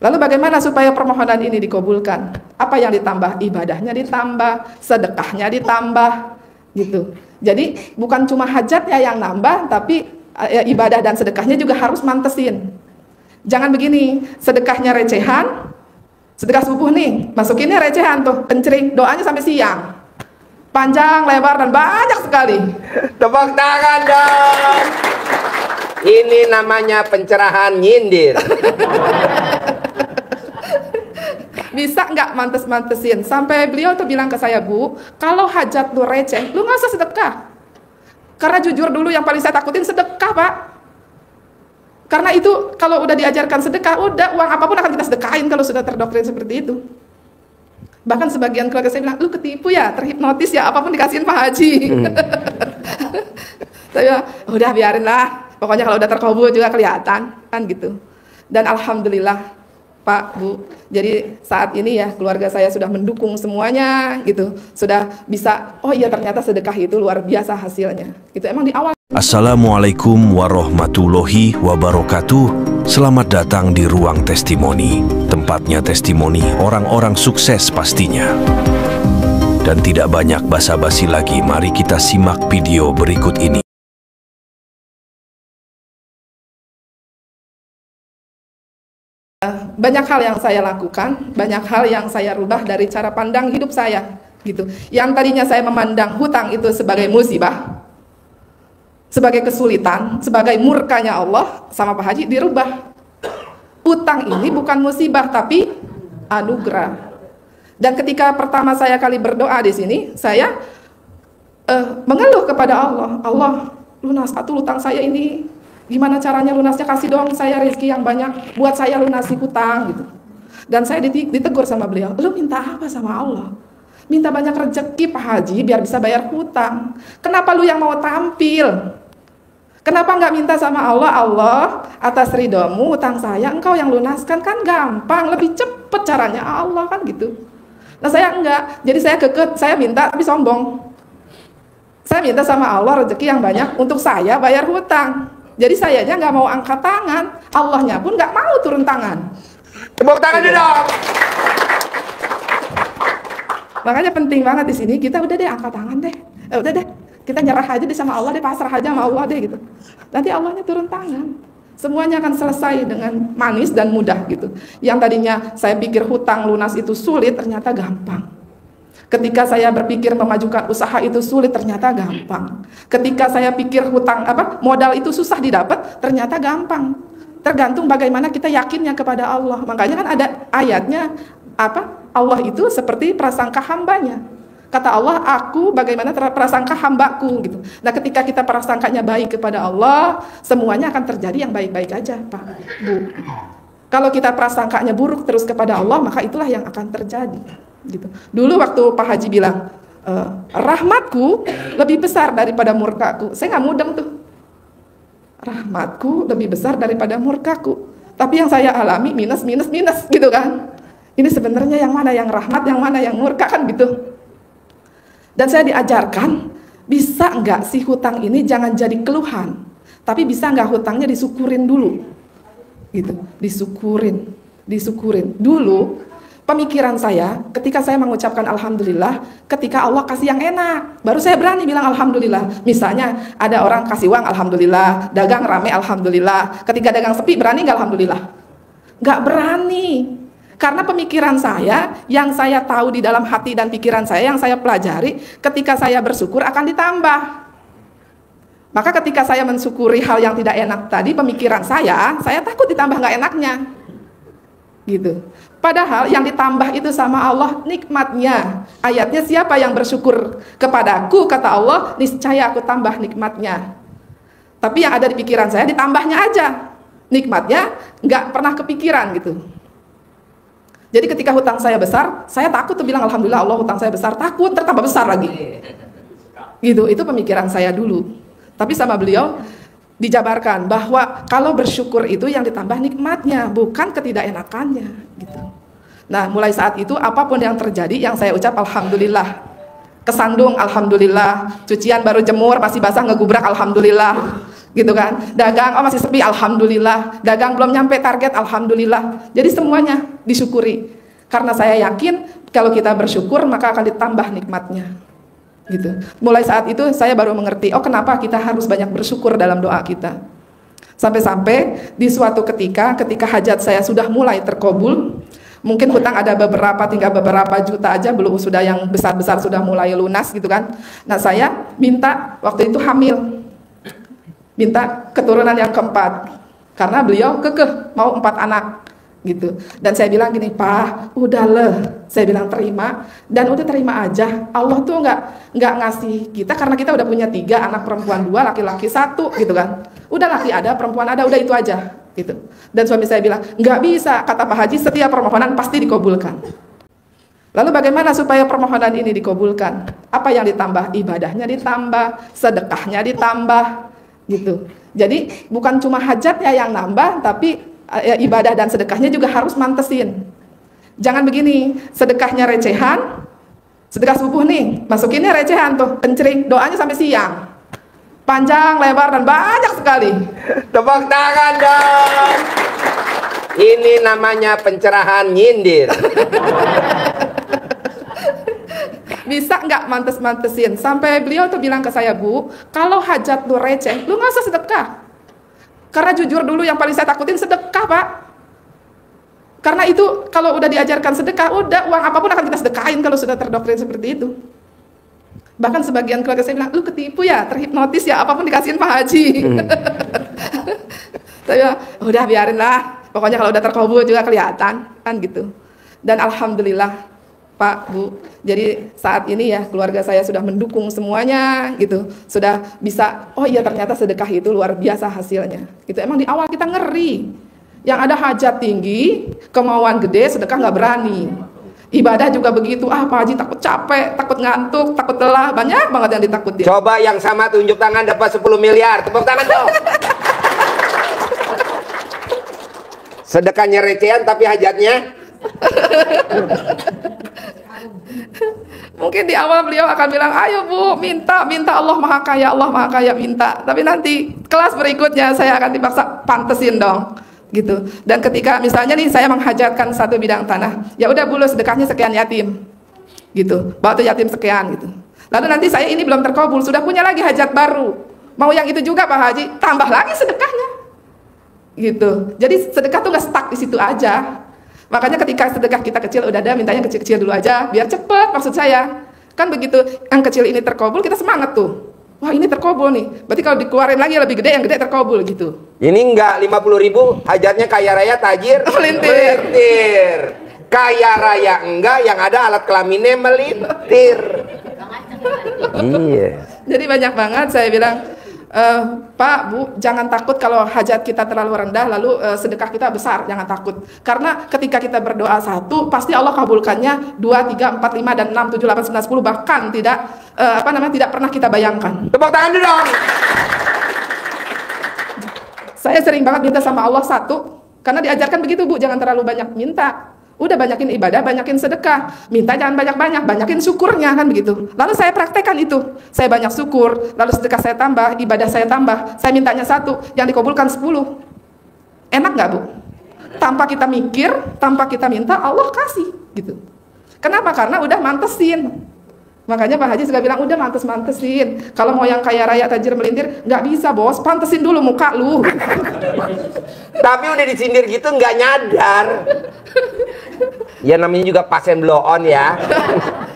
Lalu bagaimana supaya permohonan ini dikabulkan? Apa yang ditambah? Ibadahnya ditambah, sedekahnya ditambah, gitu. Jadi bukan cuma hajatnya yang nambah, tapi ibadah dan sedekahnya juga harus mantesin. Jangan begini, sedekahnya recehan, sedekah subuh nih, masukinnya recehan tuh, kencring, doanya sampai siang. Panjang, lebar, dan banyak sekali. Tepuk tangan dong. Ini namanya pencerahan nyindir. Bisa nggak mantes-mantesin? Sampai beliau tuh bilang ke saya, Bu, kalau hajat lu receh, lu nggak usah sedekah. Karena jujur dulu yang paling saya takutin sedekah, Pak. Karena itu kalau udah diajarkan sedekah, udah uang apapun akan kita sedekahin kalau sudah terdoktrin seperti itu. Bahkan sebagian keluarga saya bilang, lu ketipu ya, terhipnotis ya, apapun dikasihin Pak Haji. Saya udah biarin lah, pokoknya kalau udah terkabul juga kelihatan, kan gitu. Dan alhamdulillah Pak, Bu, jadi saat ini ya keluarga saya sudah mendukung semuanya gitu, sudah bisa, oh iya ternyata sedekah itu luar biasa hasilnya. Itu emang di awal. Assalamualaikum warahmatullahi wabarakatuh. Selamat datang di Ruang Testimoni, tempatnya testimoni orang-orang sukses pastinya. Dan tidak banyak basa-basi lagi, mari kita simak video berikut ini. Banyak hal yang saya lakukan, banyak hal yang saya rubah dari cara pandang hidup saya, gitu. Yang tadinya saya memandang hutang itu sebagai musibah, sebagai kesulitan, sebagai murkanya Allah, sama Pak Haji dirubah. Utang ini bukan musibah tapi anugerah. Dan ketika pertama saya kali berdoa di sini, saya mengeluh kepada Allah, Allah lunas satu hutang saya ini. Gimana caranya lunasnya, kasih dong saya rezeki yang banyak buat saya lunasi hutang gitu. Dan saya ditegur sama beliau, lu minta apa sama Allah? Minta banyak rezeki Pak Haji biar bisa bayar hutang. Kenapa lu yang mau tampil? Kenapa nggak minta sama Allah, Allah atas ridhomu hutang saya engkau yang lunaskan, kan gampang, lebih cepet caranya Allah kan gitu. Nah saya enggak, jadi saya kekeh, saya minta tapi sombong. Saya minta sama Allah rezeki yang banyak untuk saya bayar hutang. Jadi sayanya nggak mau angkat tangan, Allahnya pun nggak mau turun tangan. Tepuk tangan dong. Makanya penting banget di sini kita udah deh angkat tangan deh, udah deh kita nyerah aja deh sama Allah deh, pasrah aja sama Allah deh gitu. Nanti Allahnya turun tangan, semuanya akan selesai dengan manis dan mudah gitu. Yang tadinya saya pikir hutang lunas itu sulit, ternyata gampang. Ketika saya berpikir memajukan usaha itu sulit, ternyata gampang. Ketika saya pikir hutang modal itu susah didapat, ternyata gampang. Tergantung bagaimana kita yakinnya kepada Allah. Makanya kan ada ayatnya Allah itu seperti prasangka hambanya. Kata Allah, aku bagaimana prasangka hambaku gitu. Nah, ketika kita prasangkanya baik kepada Allah, semuanya akan terjadi yang baik-baik aja, Pak, Bu. Kalau kita prasangkanya buruk terus kepada Allah, maka itulah yang akan terjadi. Gitu. Dulu waktu Pak Haji bilang rahmatku lebih besar daripada murkaku, saya nggak mudeng tuh. Rahmatku lebih besar daripada murkaku, tapi yang saya alami minus gitu kan. Ini sebenarnya yang mana yang rahmat, yang mana yang murka kan gitu. Dan saya diajarkan, bisa nggak sih hutang ini jangan jadi keluhan, tapi bisa nggak hutangnya disyukurin dulu, gitu, disyukurin dulu. Pemikiran saya, ketika saya mengucapkan Alhamdulillah, ketika Allah kasih yang enak, baru saya berani bilang Alhamdulillah. Misalnya, ada orang kasih uang Alhamdulillah, dagang rame Alhamdulillah. Ketika dagang sepi, berani nggak Alhamdulillah? Nggak berani. Karena pemikiran saya, yang saya tahu di dalam hati dan pikiran saya, yang saya pelajari, ketika saya bersyukur akan ditambah. Maka ketika saya mensyukuri hal yang tidak enak tadi, pemikiran saya takut ditambah nggak enaknya. Gitu. Padahal yang ditambah itu sama Allah nikmatnya. Ayatnya siapa yang bersyukur kepadaku, kata Allah, niscaya aku tambah nikmatnya. Tapi yang ada di pikiran saya ditambahnya aja, nikmatnya nggak pernah kepikiran gitu. Jadi ketika hutang saya besar, saya takut tuh bilang Alhamdulillah Allah hutang saya besar, takut tertambah besar lagi. Gitu, itu pemikiran saya dulu. Tapi sama beliau dijabarkan bahwa kalau bersyukur itu yang ditambah nikmatnya, bukan ketidakenakannya gitu. Nah, mulai saat itu apapun yang terjadi, yang saya ucap Alhamdulillah. Kesandung Alhamdulillah, cucian baru jemur masih basah ngegubrak Alhamdulillah. gitu kan. Dagang, oh masih sepi, alhamdulillah. Dagang belum nyampe target, alhamdulillah. Jadi semuanya disyukuri. Karena saya yakin kalau kita bersyukur maka akan ditambah nikmatnya. Gitu. Mulai saat itu saya baru mengerti, oh kenapa kita harus banyak bersyukur dalam doa kita. Sampai-sampai di suatu ketika hajat saya sudah mulai terkabul, mungkin hutang ada beberapa, tinggal beberapa juta aja, belum sudah yang besar-besar sudah mulai lunas gitu kan. Nah saya minta waktu itu hamil, minta keturunan yang keempat, karena beliau kekeh mau 4 anak gitu. Dan saya bilang gini, Pak, udah leh, saya bilang terima, dan udah terima aja. Allah tuh nggak ngasih kita karena kita udah punya 3 anak perempuan 2, laki-laki 1 gitu kan. Udah laki ada, perempuan ada, udah itu aja gitu. Dan suami saya bilang, nggak bisa, kata Pak Haji, setiap permohonan pasti dikabulkan. Lalu bagaimana supaya permohonan ini dikabulkan? Apa yang ditambah? Ibadahnya ditambah, sedekahnya ditambah gitu. Jadi bukan cuma hajatnya yang nambah, tapi ibadah dan sedekahnya juga harus mantesin. Jangan begini, sedekahnya recehan, sedekah subuh nih, masukinnya recehan tuh, kencering, doanya sampai siang. Panjang, lebar, dan banyak sekali. Tepuk tangan dong. Ini namanya pencerahan nyindir. Bisa nggak mantes-mantesin? Sampai beliau tuh bilang ke saya, Bu, kalau hajat lu receh, lu nggak usah sedekah. Karena jujur dulu yang paling saya takutin sedekah, Pak. Karena itu kalau udah diajarkan sedekah, udah uang apapun akan kita sedekahin kalau sudah terdoktrin seperti itu. Bahkan sebagian keluarga saya bilang, lu ketipu ya, terhipnotis ya, apapun dikasihin Pak Haji. Saya udah biarin lah, pokoknya kalau udah terkabul juga kelihatan, kan gitu. Dan alhamdulillah Pak, Bu, jadi saat ini ya keluarga saya sudah mendukung semuanya gitu, sudah bisa, oh iya ternyata sedekah itu luar biasa hasilnya. Gitu. Emang di awal kita ngeri, yang ada hajat tinggi, kemauan gede, sedekah nggak berani. Ibadah juga begitu, Pak Haji takut capek, takut ngantuk, takut lelah, banyak banget yang ditakutin. Coba yang sama tunjuk tangan dapat 10 miliar, tepuk tangan dong. Sedekahnya recehan tapi hajatnya mungkin di awal beliau akan bilang, ayo Bu, minta Allah maha kaya, minta. Tapi nanti kelas berikutnya saya akan dipaksa pantesin dong. Gitu. Dan ketika misalnya nih saya menghajatkan 1 bidang tanah, ya udah Bu, sedekahnya sekian yatim. Gitu. Bawa tuh yatim sekian gitu. Lalu nanti saya ini belum terkabul, sudah punya lagi hajat baru. Mau yang itu juga Pak Haji, tambah lagi sedekahnya. Gitu. Jadi sedekah tuh nggak stuck di situ aja. Makanya ketika sedekah kita kecil, udah ada mintanya kecil-kecil dulu aja, biar cepet maksud saya. Kan begitu yang kecil ini terkabul, kita semangat tuh. Wah ini terkabul nih, berarti kalau dikeluarin lagi lebih gede, yang gede terkabul gitu. Ini enggak 50.000, hajatnya kaya raya tajir melintir. Kaya raya enggak, yang ada alat kelaminnya melintir. Iya. Jadi banyak banget saya bilang, Pak, Bu, jangan takut kalau hajat kita terlalu rendah, lalu sedekah kita besar, jangan takut. Karena ketika kita berdoa 1, pasti Allah kabulkannya 2, 3, 4, 5, dan 6, 7, 8, 9, 10, bahkan tidak tidak pernah kita bayangkan. Tepuk tangan dulu dong. Saya sering banget minta sama Allah 1, karena diajarkan begitu Bu, jangan terlalu banyak minta. Udah banyakin ibadah, banyakin sedekah. Minta jangan banyak-banyak, banyakin syukurnya kan begitu. Lalu saya praktekkan itu. Saya banyak syukur, lalu sedekah saya tambah, ibadah saya tambah. Saya mintanya 1, yang dikabulkan 10. Enak nggak Bu? Tanpa kita mikir, tanpa kita minta, Allah kasih gitu. Kenapa? Karena udah mantesin. Makanya Pak Haji juga bilang, udah mantesin. Kalau mau yang kaya raya tajir melintir, nggak bisa Bos, pantesin dulu muka lu. Tapi udah disindir gitu nggak nyadar. Ya namanya juga pasien blow on ya.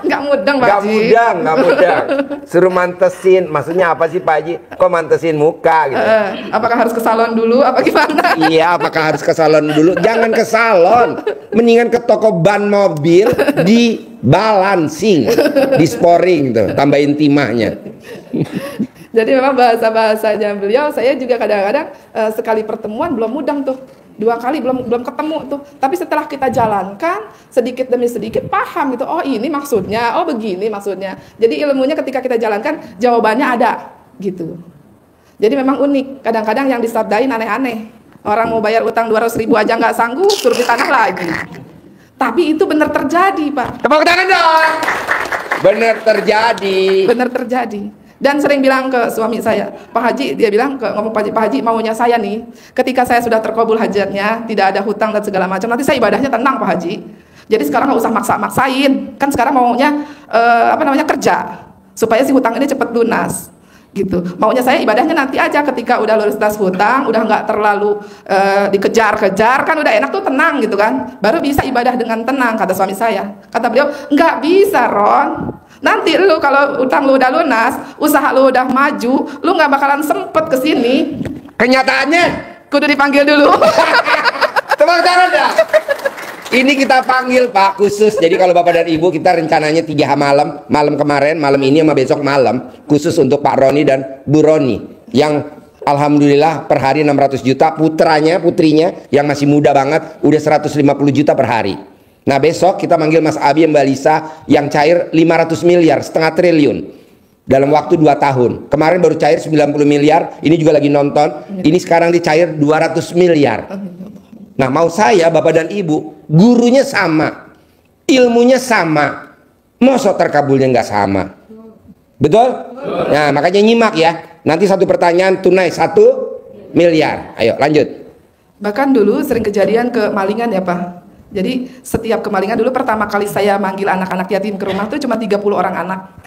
Nggak mudeng Pak Haji. Nggak mudeng. Suruh mantesin, maksudnya apa sih Pak Haji? Kok mantesin muka gitu? Apakah harus ke salon dulu, apa gimana? Iya, apakah harus ke salon dulu? Jangan ke salon, mendingan ke toko ban mobil di balancing, di sporing tuh, tambahin timahnya. Jadi memang bahasa-bahasanya beliau, saya juga kadang-kadang sekali pertemuan belum mudeng tuh, 2 kali belum ketemu tuh. Tapi setelah kita jalankan sedikit demi sedikit paham gitu. Oh ini maksudnya, oh begini maksudnya. Jadi ilmunya ketika kita jalankan jawabannya ada gitu. Jadi memang unik. Kadang-kadang yang disabdain aneh-aneh. Orang mau bayar utang 200.000 aja nggak sanggup, suruh di tanah lagi. Tapi itu benar terjadi Pak. Tepuk tangan dong. Benar terjadi. Benar terjadi. Dan sering bilang ke suami saya, Pak Haji, dia bilang ngomong Pak Haji, maunya saya nih, ketika saya sudah terkabul hajatnya, tidak ada hutang dan segala macam, nanti saya ibadahnya tenang Pak Haji. Jadi sekarang nggak usah maksa-maksain, kan sekarang maunya kerja, supaya si hutang ini cepat lunas. Gitu. Maunya saya ibadahnya nanti aja ketika udah lunas hutang, udah nggak terlalu dikejar-kejar, kan udah enak tuh tenang gitu kan. Baru bisa ibadah dengan tenang, kata suami saya. Kata beliau, nggak bisa Ron. Nanti lu kalau utang lu udah lunas, usaha lu udah maju, lu nggak bakalan sempet kesini. Kenyataannya kudu dipanggil dulu. Tepuk tangan dah. Ini kita panggil Pak khusus. Jadi kalau Bapak dan Ibu kita rencananya 3 malam kemarin, malam ini sama besok malam khusus untuk Pak Roni dan Bu Roni yang alhamdulillah per hari 600 juta, putrinya yang masih muda banget udah 150 juta per hari. Nah besok kita manggil Mas Abi Mbak Lisa yang cair 500 miliar, setengah triliun dalam waktu 2 tahun. Kemarin baru cair 90 miliar, ini juga lagi nonton. Ini sekarang dicair 200 miliar. Nah mau saya Bapak dan Ibu, gurunya sama, ilmunya sama, mosok terkabulnya nggak sama. Betul? Nah makanya nyimak ya. Nanti satu pertanyaan tunai 1 miliar. Ayo lanjut. Bahkan dulu sering kejadian kemalingan ya Pak. Jadi setiap kemalingan dulu pertama kali saya manggil anak-anak yatim ke rumah tuh cuma 30 orang anak.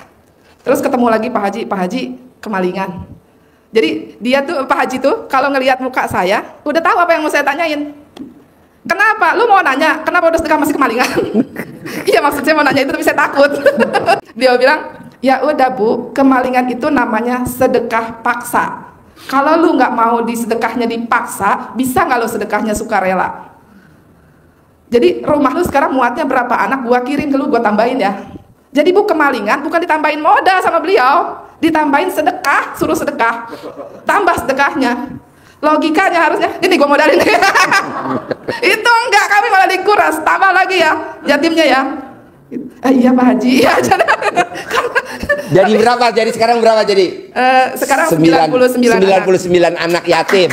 Terus ketemu lagi Pak Haji kemalingan. Jadi dia tuh Pak Haji tuh kalau ngelihat muka saya udah tahu apa yang mau saya tanyain. Kenapa? Lu mau nanya kenapa udah sedekah masih kemalingan? Iya maksudnya mau nanya itu tapi saya takut. Dia bilang, ya udah Bu, kemalingan itu namanya sedekah paksa. Kalau lu nggak mau disedekahnya dipaksa, bisa nggak lu sedekahnya sukarela? Jadi rumah lu sekarang muatnya berapa anak, gua kirim ke lu, gua tambahin ya. Jadi Bu kemalingan bukan ditambahin modal sama beliau, ditambahin sedekah, suruh sedekah, tambah sedekahnya. Logikanya harusnya, ini gua modalin. Itu enggak, kami malah dikuras, tambah lagi ya, yatimnya ya. Iya Pak Haji, ya. Jadi berapa? Jadi sekarang berapa jadi? Sekarang 99 anak yatim.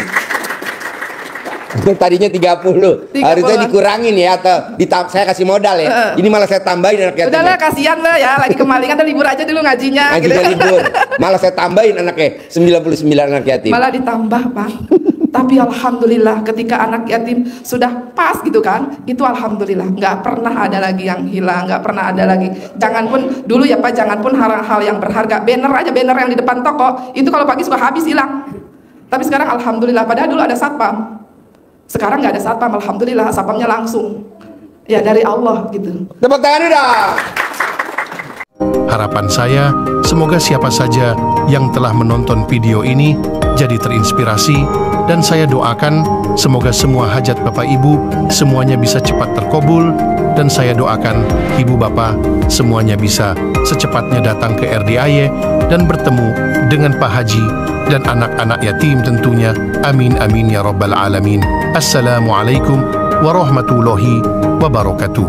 Tadinya 30. Harusnya dikurangin ya atau saya kasih modal ya. Ini malah saya tambahin anak yatim. Udahlah kasihan lah ya, lagi kemalingan dan libur aja dulu ngajinya. Ngajinya gitu. Libur. Malah saya tambahin anaknya 99 anak yatim. Malah ditambah Pak. Tapi alhamdulillah ketika anak yatim sudah pas gitu kan, itu alhamdulillah nggak pernah ada lagi yang hilang, nggak pernah ada lagi. Jangan pun dulu ya Pak, jangan pun hal-hal yang berharga, banner yang di depan toko itu kalau pagi suka habis hilang. Tapi sekarang alhamdulillah, padahal dulu ada satpam. Sekarang nggak ada satpam, alhamdulillah satpamnya langsung. Ya dari Allah gitu. Tepuk tangan dong. Harapan saya, semoga siapa saja yang telah menonton video ini jadi terinspirasi, dan saya doakan semoga semua hajat Bapak Ibu semuanya bisa cepat terkabul, dan saya doakan Ibu Bapak semuanya bisa secepatnya datang ke RDIY dan bertemu dengan Pak Haji dan anak-anak yatim tentunya. Amin amin ya rabbal alamin. Assalamualaikum warahmatullahi wabarakatuh.